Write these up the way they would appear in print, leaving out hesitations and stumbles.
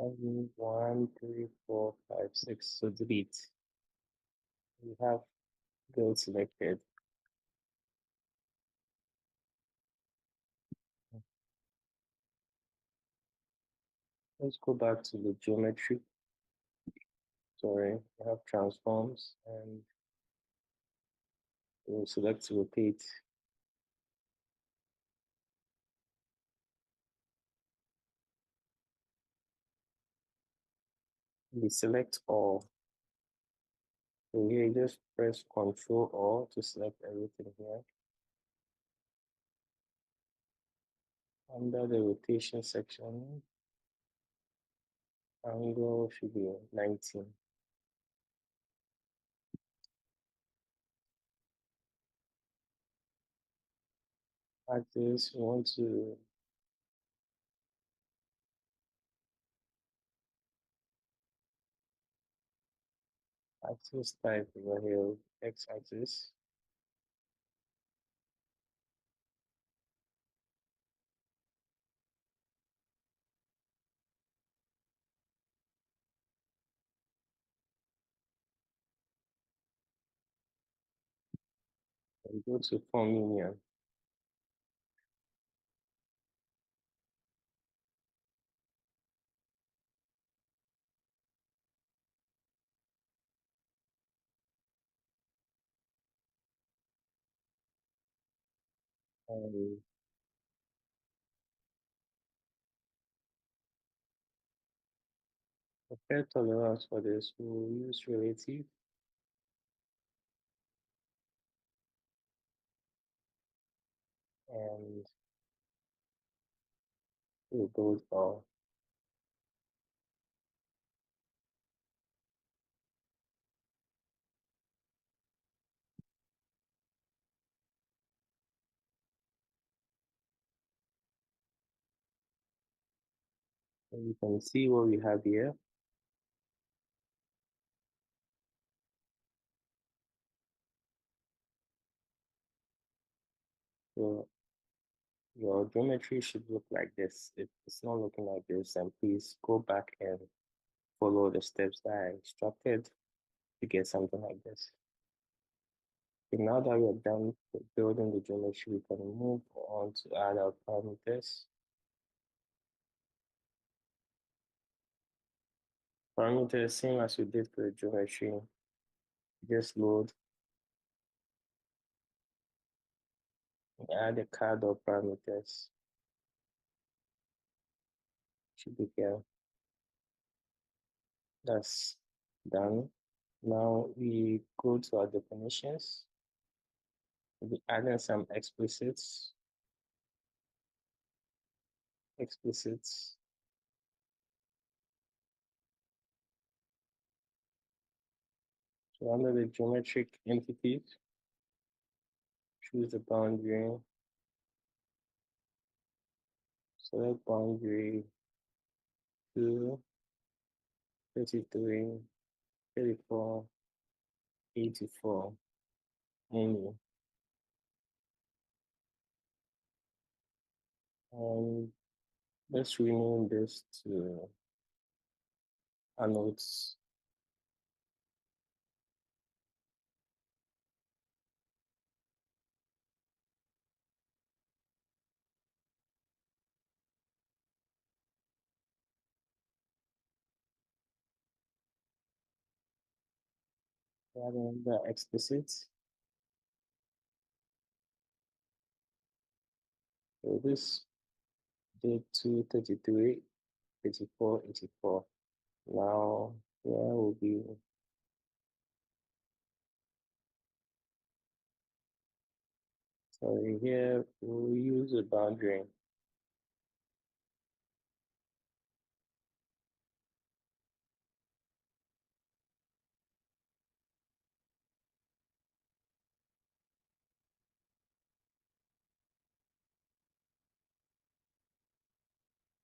1, 3, 4, 5, 6. So delete. We have girl selected. Let's go back to the geometry. Sorry, we have transforms and we'll select rotate. We select all. So here you just press Ctrl All to select everything here. Under the rotation section, angle should be 19. Axis, we want to axis type over here, x-axis. And go to form union. And prepare tolerance for this. We'll use relative and we'll build all. And you can see what we have here. So your geometry should look like this. If it's not looking like this, then please go back and follow the steps that I instructed to get something like this. Okay, now that we're done with building the geometry, we can move on to add our parameters. Parameters, same as we did for the geometry, just load and add a card of parameters. Should be here. That's done. Now we go to our definitions. We'll be adding some explicits. So under the geometric entities, choose the boundary, select boundary 2, 33, 34, 84, only. And let's rename this to anodes. Adding the explicit. So this did 233, 34, 84. Now here will be sorry, here we'll use a boundary.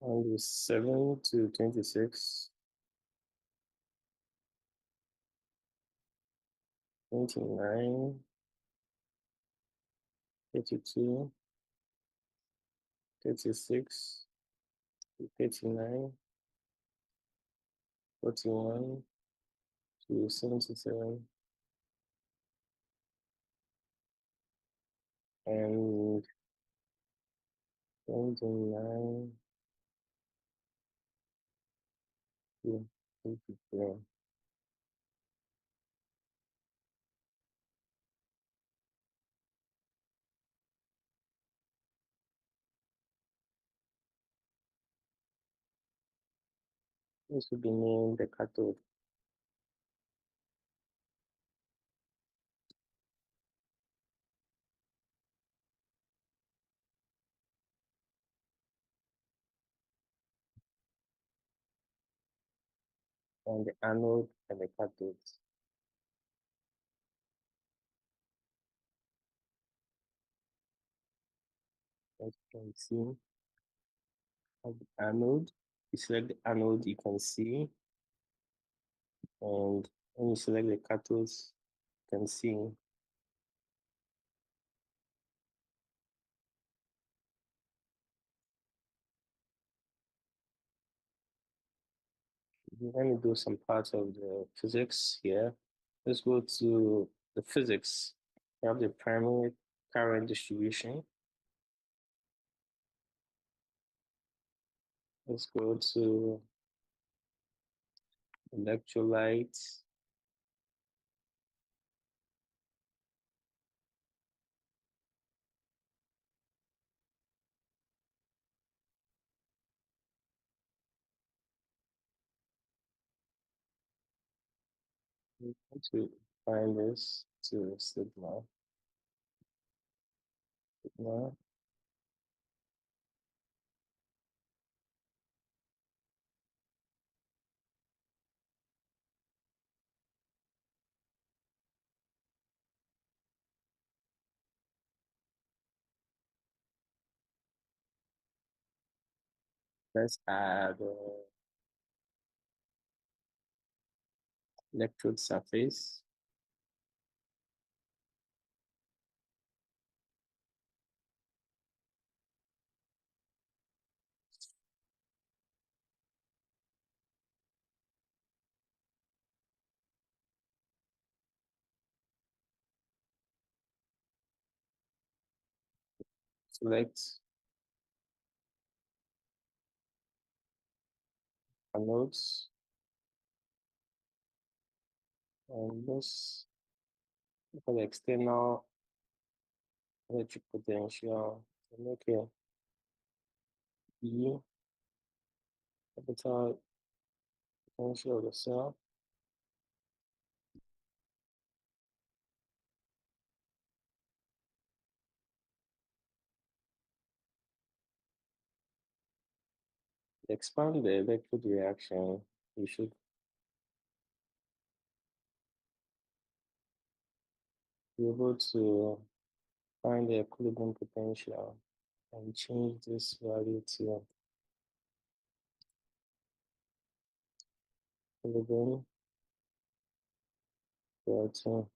And 7 to 26, 29, 32, 36, 39, 41 to 77 and 29 to 53. This would be named the cathode. And the anode and the cathodes. As you can see, of the anode, you select the anode, you can see, and when you select the cathodes, you can see. Let me do some parts of the physics here. Let's go to the physics. We have the primary current distribution. Let's go to electrolytes. We want to find this to sigma. Let's add electrode surface. Select anodes. And this for the external electric potential. Okay, E capital potential of the cell. Expand the electrode reaction. You should be able to find the equilibrium potential and change this value to equilibrium 13. So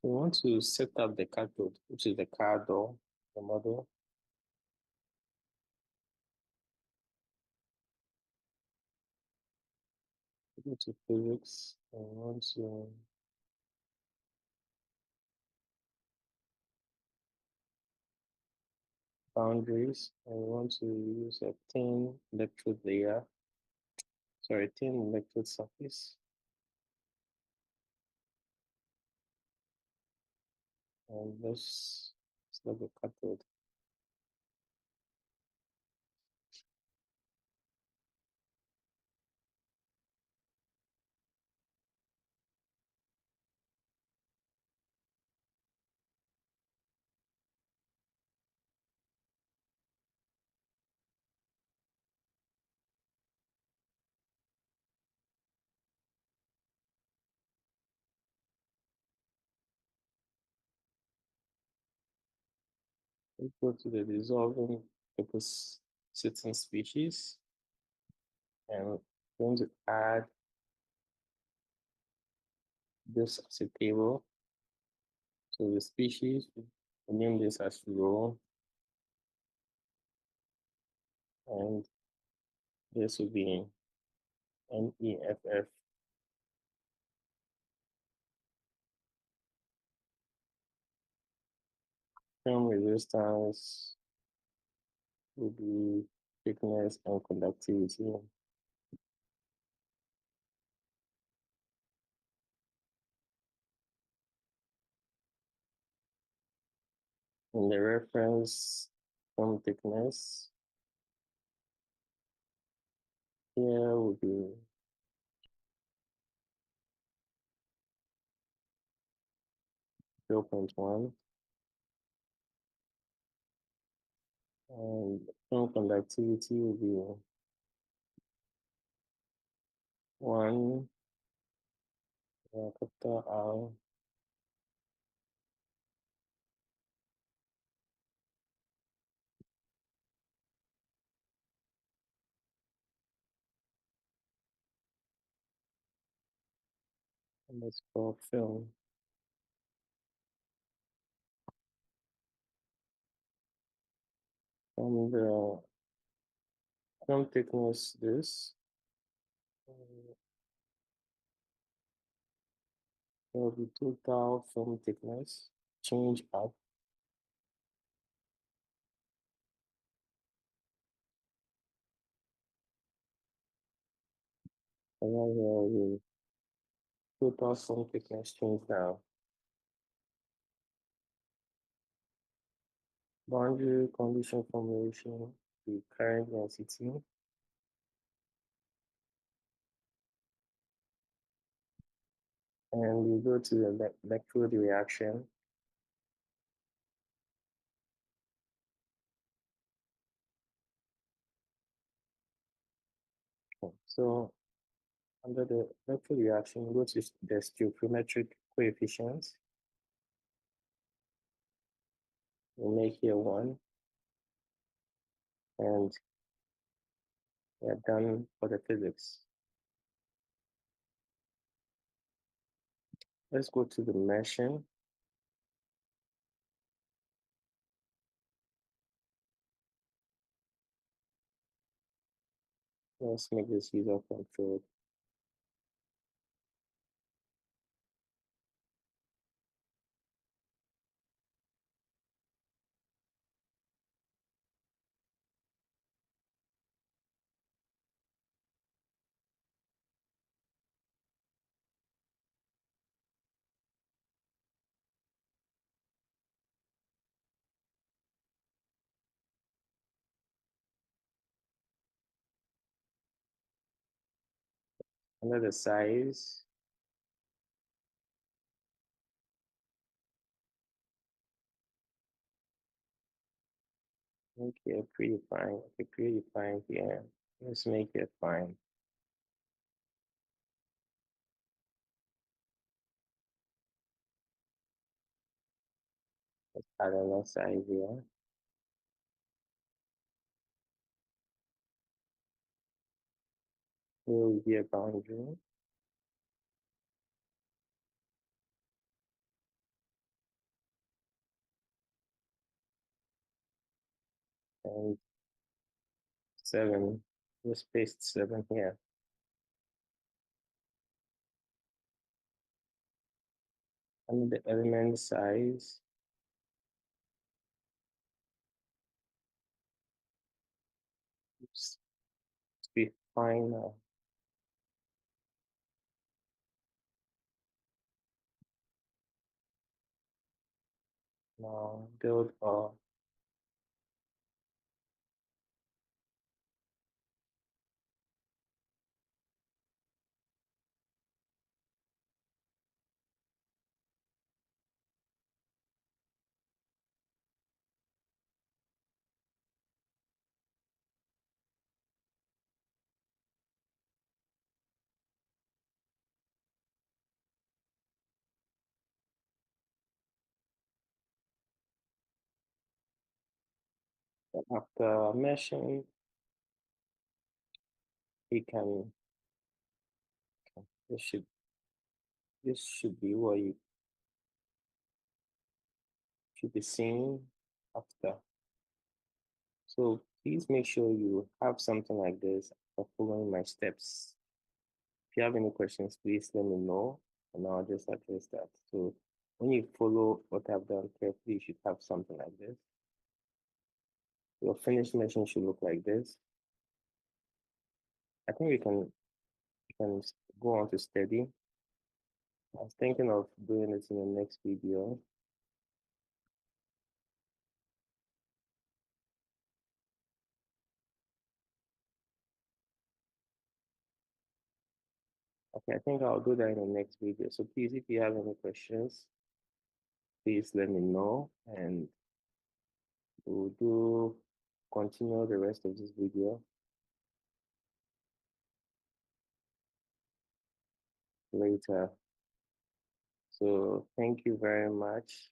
we want to set up the cathode, which is the car door, the model. Go to physics and we want to boundaries and we want to use a thin electrode layer, sorry, thin electrode surface. And let's select the cathode. We go to the dissolving depositing species and we're going to add this as a table. So the species, we name this as rho. and this will be NEFF. Film resistance will be thickness and conductivity. And the reference film thickness here will be 0.1, and film conductivity will be 1 capital R underscore film. And the film thickness, this will be total film thickness, change up. And then here the total film thickness change now. Boundary condition formulation, the current density, and we go to the electrode reaction. So under the electrode reaction, we go to the stoichiometric coefficients. We make here 1, and we are done for the physics. Let's go to the meshing. Let's make this user controlled. Under the size, make it pretty fine. Okay, pretty fine here. Let's make it fine. Let's add another size here. Here will be a boundary. And 7, let's paste 7 here. And the element size, oops, be fine now. Now build a after meshing, we can this should be what you should be seeing after. So Please make sure you have something like this for following my steps. If you have any questions, please let me know and I'll just address that. So when you follow what I've done carefully, you should have something like this. Your finished machine should look like this. I think we can go on to steady. I was thinking of doing this in the next video. Okay, I think I'll do that in the next video. So please, if you have any questions, please let me know and we'll do continue the rest of this video later. So thank you very much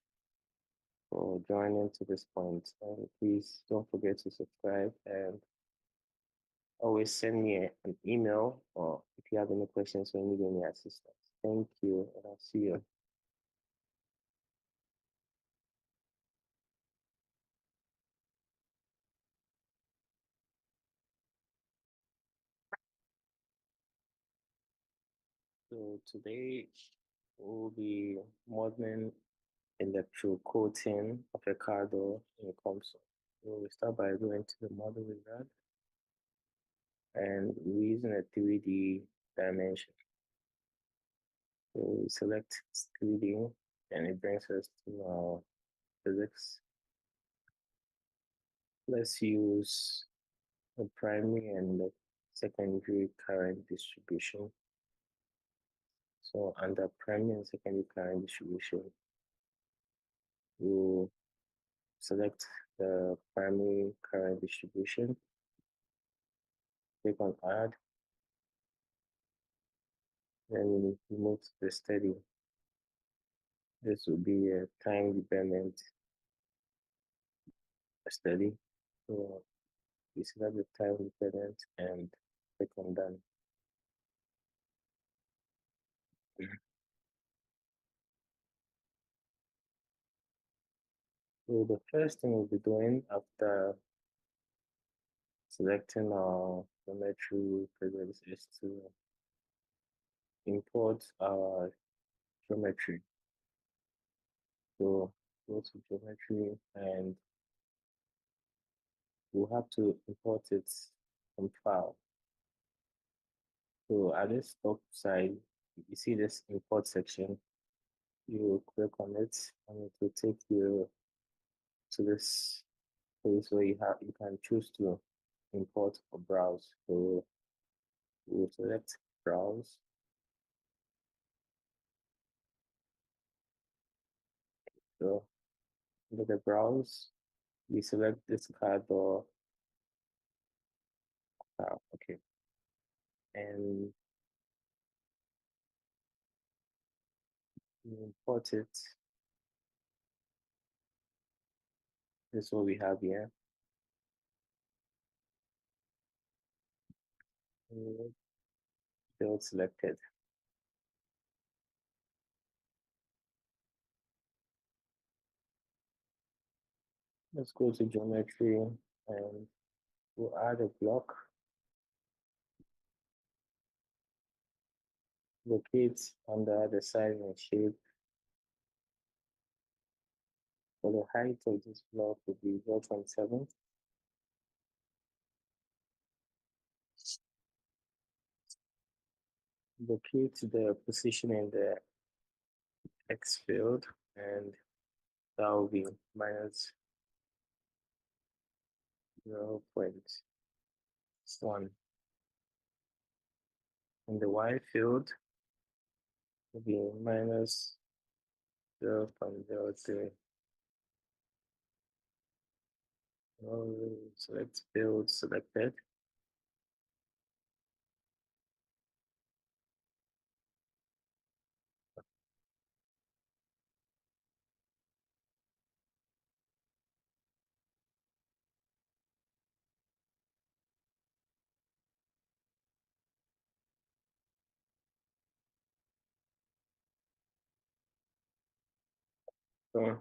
for joining to this point. And please don't forget to subscribe and always send me an email or if you have any questions or need any assistance. Thank you, and I'll see you. So today we'll be modeling electrocoating of a car door in Comsol. So we start by going to the model wizard and we're using a 3D dimension. So we select 3D and it brings us to our physics. Let's use the primary and the secondary current distribution. So under primary and secondary current distribution, we'll select the primary current distribution, click on add, then we move to the steady. This will be a time dependent study. So we select the time dependent and click on done. So the first thing we'll be doing after selecting our geometry presets is to import our geometry. So go to geometry and we'll have to import it from file. So at this top side, you see this import section, you click on it and it will take you to this place where you can choose to import or browse. So we'll select browse. So under the browse, we select this card or okay. And we import it. This is what we have here. Field selected. Let's go to geometry and we'll add a block. Locate under the size and shape. For the height of this block will be 0.7. Locate the position in the X field and that will be minus 0.1. In the Y field will be minus 0.03. Select field selected. So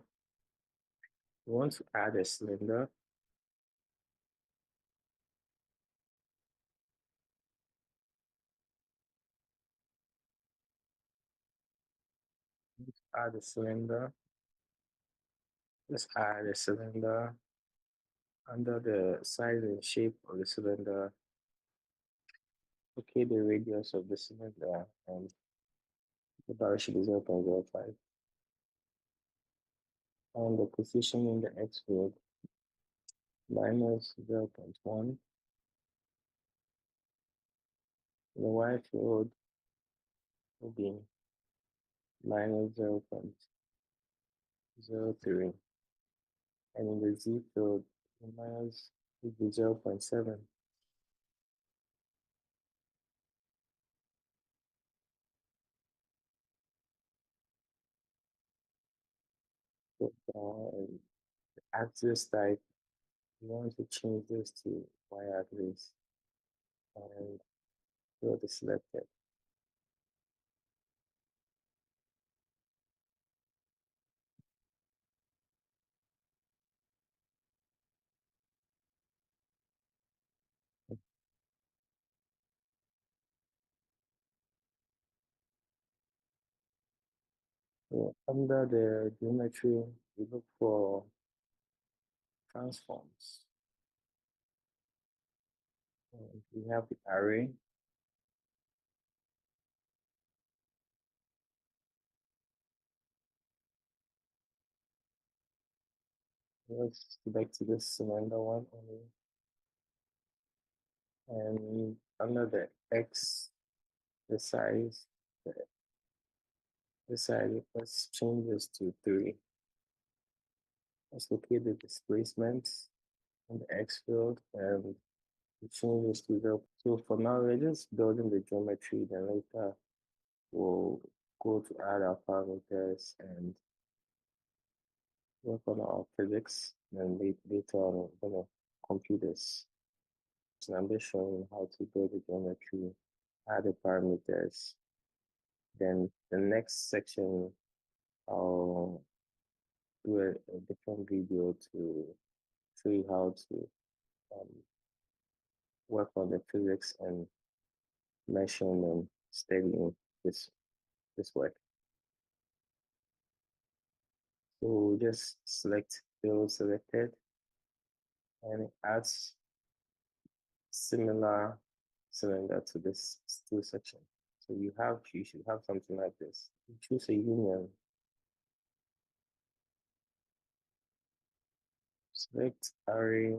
we want to add a cylinder. add a cylinder. Let's add a cylinder. Under the size and shape of the cylinder, okay, the radius of the cylinder, and the value should be 0.05. And the position in the x field minus 0.1. The y field will be minus 0.03. And in the z field, the minus will be 0.7. So, and the axis type, we want to change this to y-axis and field is selected. So under the geometry, we look for transforms. And we have the array. Let's go back to this cylinder one only. And under the x, the size, the size, let's change this to 3. Let's locate the displacement in the x field and change this to 0. So for now, we're just building the geometry, then later we'll go to add our parameters and work on our physics, and later on we're gonna compute this. So I'm just showing how to build the geometry, add the parameters. Then the next section, I'll do a different video to show you how to um, work on the physics and measuring and studying this work. So just select field selected, and it adds similar cylinder to this still section. So you should have something like this. You choose a union, select array,